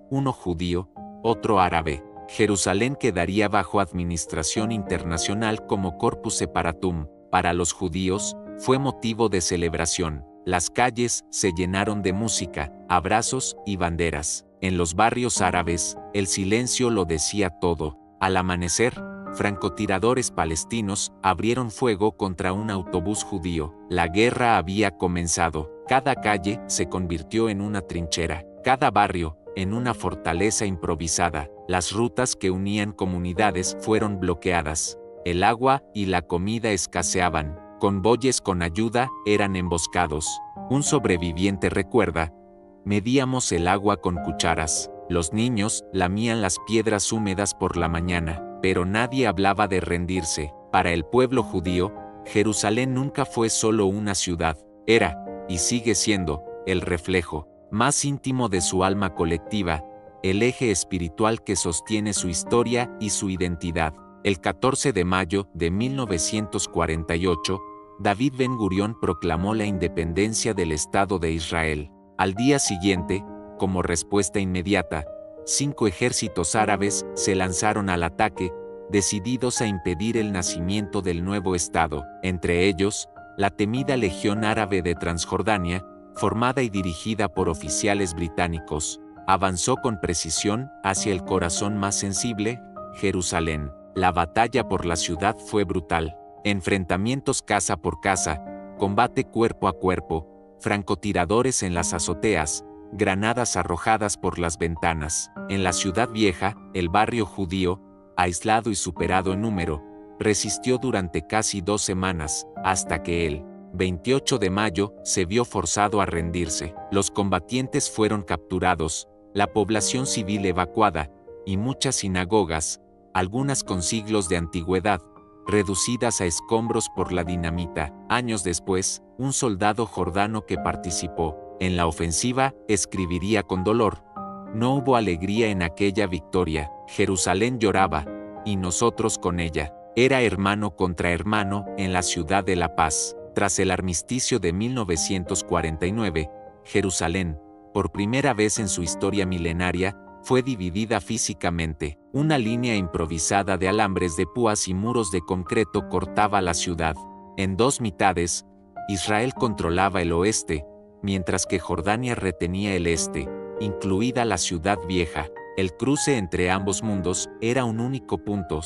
uno judío, otro árabe. Jerusalén quedaría bajo administración internacional como Corpus Separatum. Para los judíos, fue motivo de celebración. Las calles se llenaron de música, abrazos y banderas. En los barrios árabes, el silencio lo decía todo. Al amanecer, francotiradores palestinos abrieron fuego contra un autobús judío. La guerra había comenzado. Cada calle se convirtió en una trinchera, cada barrio en una fortaleza improvisada. Las rutas que unían comunidades fueron bloqueadas. El agua y la comida escaseaban. Convoyes con ayuda eran emboscados. Un sobreviviente recuerda: "Medíamos el agua con cucharas. Los niños lamían las piedras húmedas por la mañana, pero nadie hablaba de rendirse". Para el pueblo judío, Jerusalén nunca fue solo una ciudad. Era, y sigue siendo, el reflejo más íntimo de su alma colectiva, el eje espiritual que sostiene su historia y su identidad. El 14 de mayo de 1948, David Ben-Gurión proclamó la independencia del Estado de Israel. Al día siguiente, como respuesta inmediata, 5 ejércitos árabes se lanzaron al ataque, decididos a impedir el nacimiento del nuevo Estado. Entre ellos, la temida Legión Árabe de Transjordania, formada y dirigida por oficiales británicos, avanzó con precisión hacia el corazón más sensible, Jerusalén. La batalla por la ciudad fue brutal. Enfrentamientos casa por casa, combate cuerpo a cuerpo, francotiradores en las azoteas, granadas arrojadas por las ventanas. En la ciudad vieja, el barrio judío, aislado y superado en número, resistió durante casi 2 semanas, hasta que el 28 de mayo se vio forzado a rendirse. Los combatientes fueron capturados, la población civil evacuada, y muchas sinagogas, algunas con siglos de antigüedad, reducidas a escombros por la dinamita. Años después, un soldado jordano que participó en la ofensiva escribiría con dolor: "No hubo alegría en aquella victoria. Jerusalén lloraba, y nosotros con ella. Era hermano contra hermano en la ciudad de la paz". Tras el armisticio de 1949, Jerusalén, por primera vez en su historia milenaria, fue dividida físicamente. Una línea improvisada de alambres de púas y muros de concreto cortaba la ciudad. En dos mitades, Israel controlaba el oeste, mientras que Jordania retenía el este, incluida la ciudad vieja. El cruce entre ambos mundos era un único punto,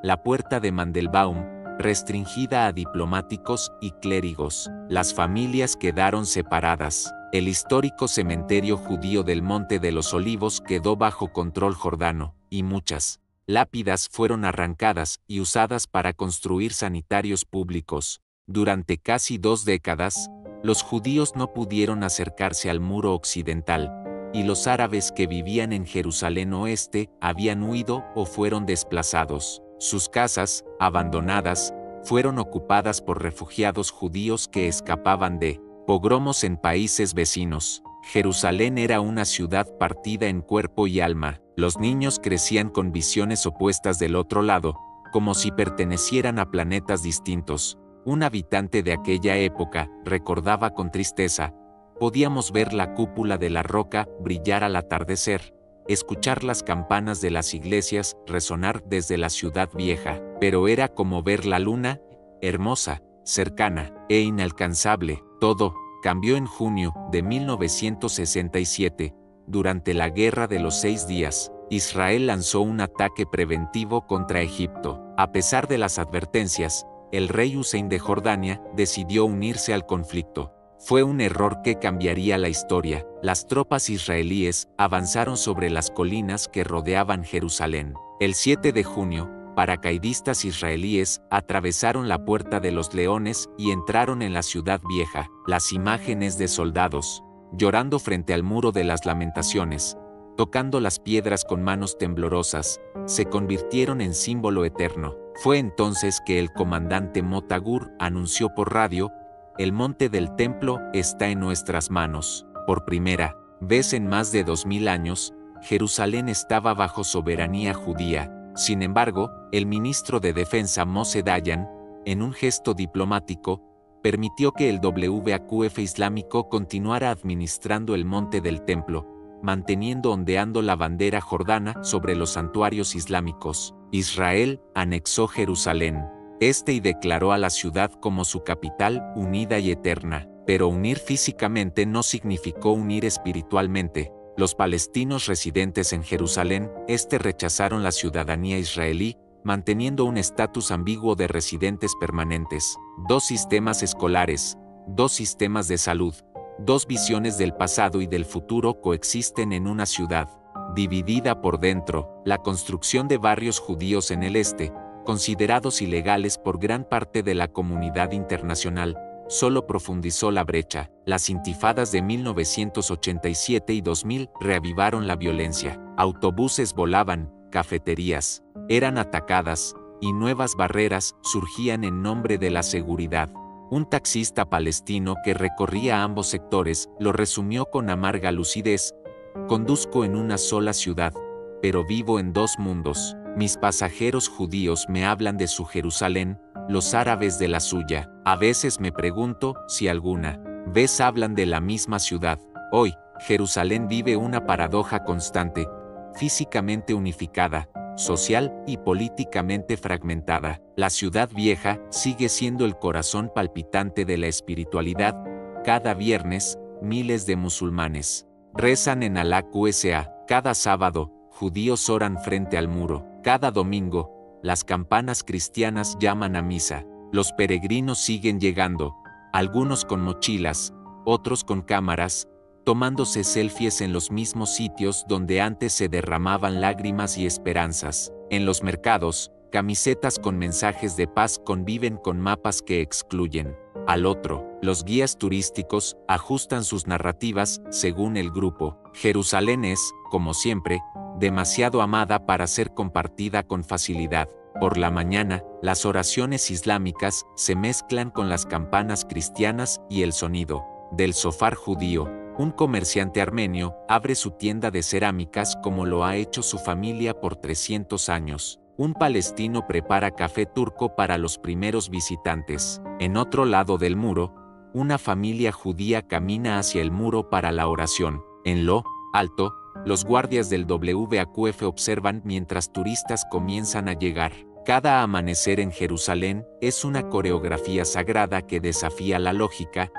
la puerta de Mandelbaum, restringida a diplomáticos y clérigos. Las familias quedaron separadas. El histórico cementerio judío del Monte de los Olivos quedó bajo control jordano, y muchas lápidas fueron arrancadas y usadas para construir sanitarios públicos. Durante casi 2 décadas, los judíos no pudieron acercarse al muro occidental, y los árabes que vivían en Jerusalén Oeste habían huido o fueron desplazados. Sus casas, abandonadas, fueron ocupadas por refugiados judíos que escapaban de pogromos en países vecinos. Jerusalén era una ciudad partida en cuerpo y alma. Los niños crecían con visiones opuestas del otro lado, como si pertenecieran a planetas distintos. Un habitante de aquella época recordaba con tristeza: podíamos ver la cúpula de la roca brillar al atardecer, escuchar las campanas de las iglesias resonar desde la ciudad vieja, pero era como ver la luna, hermosa, cercana e inalcanzable. Todo cambió en junio de 1967, durante la Guerra de los 6 días. Israel lanzó un ataque preventivo contra Egipto. A pesar de las advertencias, el rey Hussein de Jordania decidió unirse al conflicto. Fue un error que cambiaría la historia. Las tropas israelíes avanzaron sobre las colinas que rodeaban Jerusalén. El 7 de junio, paracaidistas israelíes atravesaron la Puerta de los Leones y entraron en la ciudad vieja. Las imágenes de soldados llorando frente al muro de las lamentaciones, tocando las piedras con manos temblorosas, se convirtieron en símbolo eterno. Fue entonces que el comandante Motagur anunció por radio: el monte del templo está en nuestras manos. Por primera vez en más de 2000 años, Jerusalén estaba bajo soberanía judía. Sin embargo, el ministro de Defensa Moshe Dayan, en un gesto diplomático, permitió que el WQF islámico continuara administrando el monte del templo, manteniendo ondeando la bandera jordana sobre los santuarios islámicos. Israel anexó Jerusalén y declaró a la ciudad como su capital unida y eterna. Pero unir físicamente no significó unir espiritualmente. Los palestinos residentes en Jerusalén rechazaron la ciudadanía israelí, manteniendo un estatus ambiguo de residentes permanentes. 2 sistemas escolares, 2 sistemas de salud, 2 visiones del pasado y del futuro coexisten en una ciudad dividida por dentro. La construcción de barrios judíos en el este, considerados ilegales por gran parte de la comunidad internacional, solo profundizó la brecha. Las intifadas de 1987 y 2000 reavivaron la violencia. Autobuses volaban, cafeterías eran atacadas, y nuevas barreras surgían en nombre de la seguridad. Un taxista palestino que recorría ambos sectores lo resumió con amarga lucidez: conduzco en una sola ciudad, pero vivo en 2 mundos. Mis pasajeros judíos me hablan de su Jerusalén, los árabes de la suya. A veces me pregunto si alguna vez hablan de la misma ciudad. Hoy, Jerusalén vive una paradoja constante: físicamente unificada, social y políticamente fragmentada. La ciudad vieja sigue siendo el corazón palpitante de la espiritualidad. Cada viernes, miles de musulmanes rezan en Al-Aqsa. Cada sábado, judíos oran frente al muro. Cada domingo, las campanas cristianas llaman a misa. Los peregrinos siguen llegando, algunos con mochilas, otros con cámaras, tomándose selfies en los mismos sitios donde antes se derramaban lágrimas y esperanzas. En los mercados, camisetas con mensajes de paz conviven con mapas que excluyen al otro. Los guías turísticos ajustan sus narrativas según el grupo. Jerusalén es, como siempre, demasiado amada para ser compartida con facilidad. Por la mañana, las oraciones islámicas se mezclan con las campanas cristianas y el sonido del shofar judío. Un comerciante armenio abre su tienda de cerámicas como lo ha hecho su familia por 300 años. Un palestino prepara café turco para los primeros visitantes. En otro lado del muro, una familia judía camina hacia el muro para la oración. En lo alto, Los guardias del WAQF observan mientras turistas comienzan a llegar. Cada amanecer en Jerusalén es una coreografía sagrada que desafía la lógica,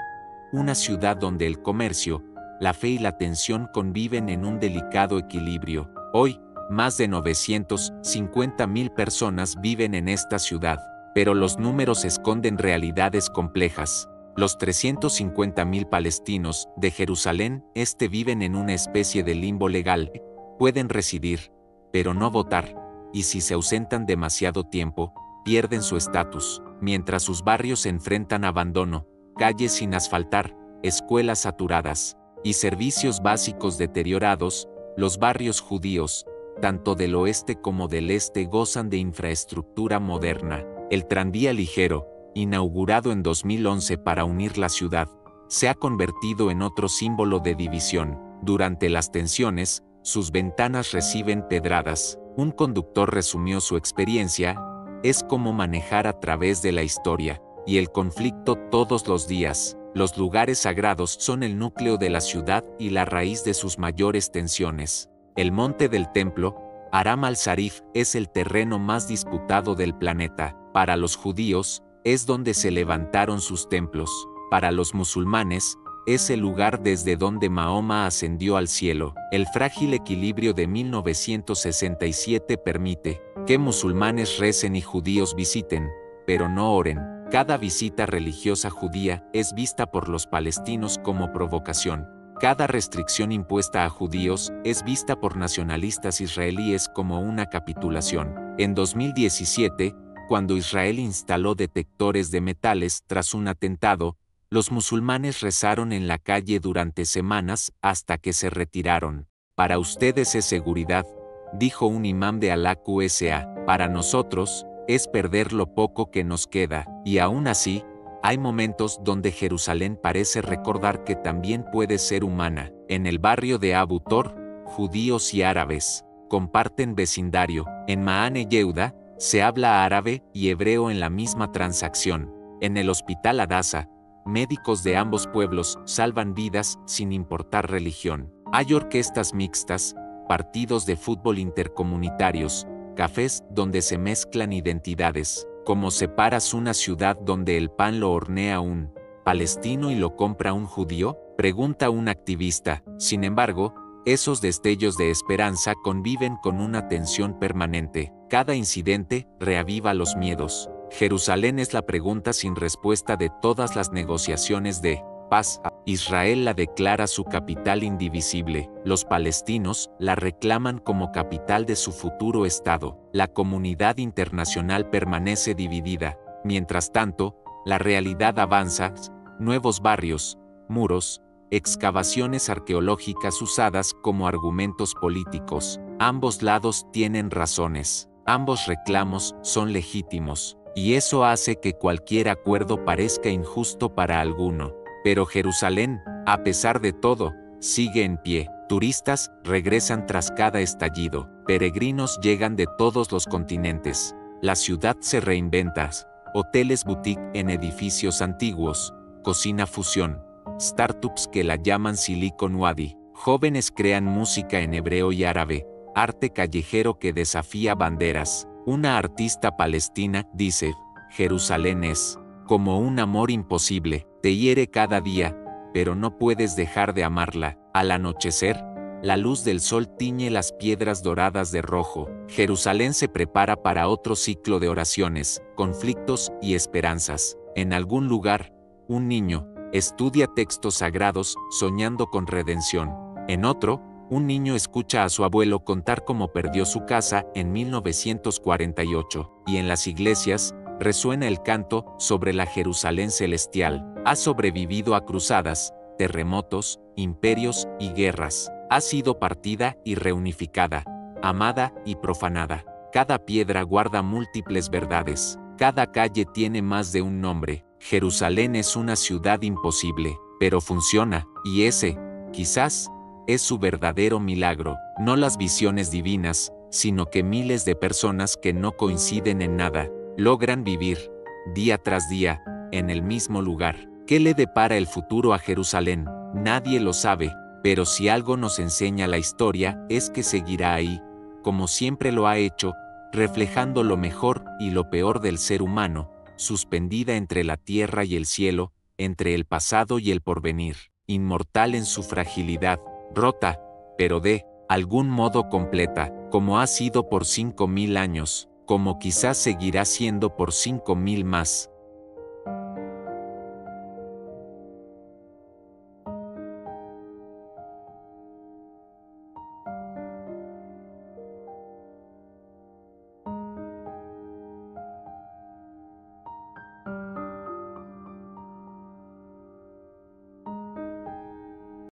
una ciudad donde el comercio, la fe y la tensión conviven en un delicado equilibrio. Hoy, más de 950.000 personas viven en esta ciudad, pero los números esconden realidades complejas. Los 350.000 palestinos de Jerusalén Este viven en una especie de limbo legal. Pueden residir, pero no votar, y si se ausentan demasiado tiempo, pierden su estatus, mientras sus barrios se enfrentan a abandono, calles sin asfaltar, escuelas saturadas y servicios básicos deteriorados. Los barrios judíos, tanto del oeste como del este, gozan de infraestructura moderna. El tranvía ligero, inaugurado en 2011 para unir la ciudad, se ha convertido en otro símbolo de división. Durante las tensiones, sus ventanas reciben pedradas. Un conductor resumió su experiencia: es como manejar a través de la historia y el conflicto todos los días. Los lugares sagrados son el núcleo de la ciudad y la raíz de sus mayores tensiones. El monte del templo, Aram al-Sharif, es el terreno más disputado del planeta. Para los judíos, es donde se levantaron sus templos. Para los musulmanes, es el lugar desde donde Mahoma ascendió al cielo. El frágil equilibrio de 1967 permite que musulmanes recen y judíos visiten, pero no oren. Cada visita religiosa judía es vista por los palestinos como provocación. Cada restricción impuesta a judíos es vista por nacionalistas israelíes como una capitulación. En 2017, cuando Israel instaló detectores de metales tras un atentado, los musulmanes rezaron en la calle durante semanas hasta que se retiraron. Para ustedes es seguridad, dijo un imán de Al-Aqsa. Para nosotros, es perder lo poco que nos queda. Y aún así, hay momentos donde Jerusalén parece recordar que también puede ser humana. En el barrio de Abu Tor, judíos y árabes comparten vecindario. En Ma'ane Yehuda, se habla árabe y hebreo en la misma transacción. En el hospital Hadassah, médicos de ambos pueblos salvan vidas sin importar religión. Hay orquestas mixtas, partidos de fútbol intercomunitarios, cafés donde se mezclan identidades. ¿Cómo separas una ciudad donde el pan lo hornea un palestino y lo compra un judío?, pregunta un activista. Sin embargo, esos destellos de esperanza conviven con una tensión permanente. Cada incidente reaviva los miedos. Jerusalén es la pregunta sin respuesta de todas las negociaciones de paz. Israel la declara su capital indivisible. Los palestinos la reclaman como capital de su futuro Estado. La comunidad internacional permanece dividida. Mientras tanto, la realidad avanza. Nuevos barrios, muros, excavaciones arqueológicas usadas como argumentos políticos. Ambos lados tienen razones. Ambos reclamos son legítimos. Y eso hace que cualquier acuerdo parezca injusto para alguno. Pero Jerusalén, a pesar de todo, sigue en pie. Turistas regresan tras cada estallido. Peregrinos llegan de todos los continentes. La ciudad se reinventa. Hoteles boutique en edificios antiguos. Cocina fusión. Startups que la llaman Silicon Wadi. Jóvenes crean música en hebreo y árabe. Arte callejero que desafía banderas. Una artista palestina dice: Jerusalén es como un amor imposible, te hiere cada día, pero no puedes dejar de amarla. Al anochecer, la luz del sol tiñe las piedras doradas de rojo. Jerusalén se prepara para otro ciclo de oraciones, conflictos y esperanzas. En algún lugar, un niño estudia textos sagrados soñando con redención. En otro, un niño escucha a su abuelo contar cómo perdió su casa en 1948. Y en las iglesias, resuena el canto sobre la Jerusalén celestial. Ha sobrevivido a cruzadas, terremotos, imperios y guerras. Ha sido partida y reunificada, amada y profanada. Cada piedra guarda múltiples verdades. Cada calle tiene más de un nombre. Jerusalén es una ciudad imposible, pero funciona, y ese, quizás, es su verdadero milagro. No las visiones divinas, sino que miles de personas que no coinciden en nada, logran vivir, día tras día, en el mismo lugar. ¿Qué le depara el futuro a Jerusalén? Nadie lo sabe, Pero si algo nos enseña la historia es que seguirá ahí, como siempre lo ha hecho, reflejando lo mejor y lo peor del ser humano, suspendida entre la tierra y el cielo, entre el pasado y el porvenir, inmortal en su fragilidad, rota, pero de algún modo completa, como ha sido por 5000 años, como quizás seguirá siendo por 5000 más.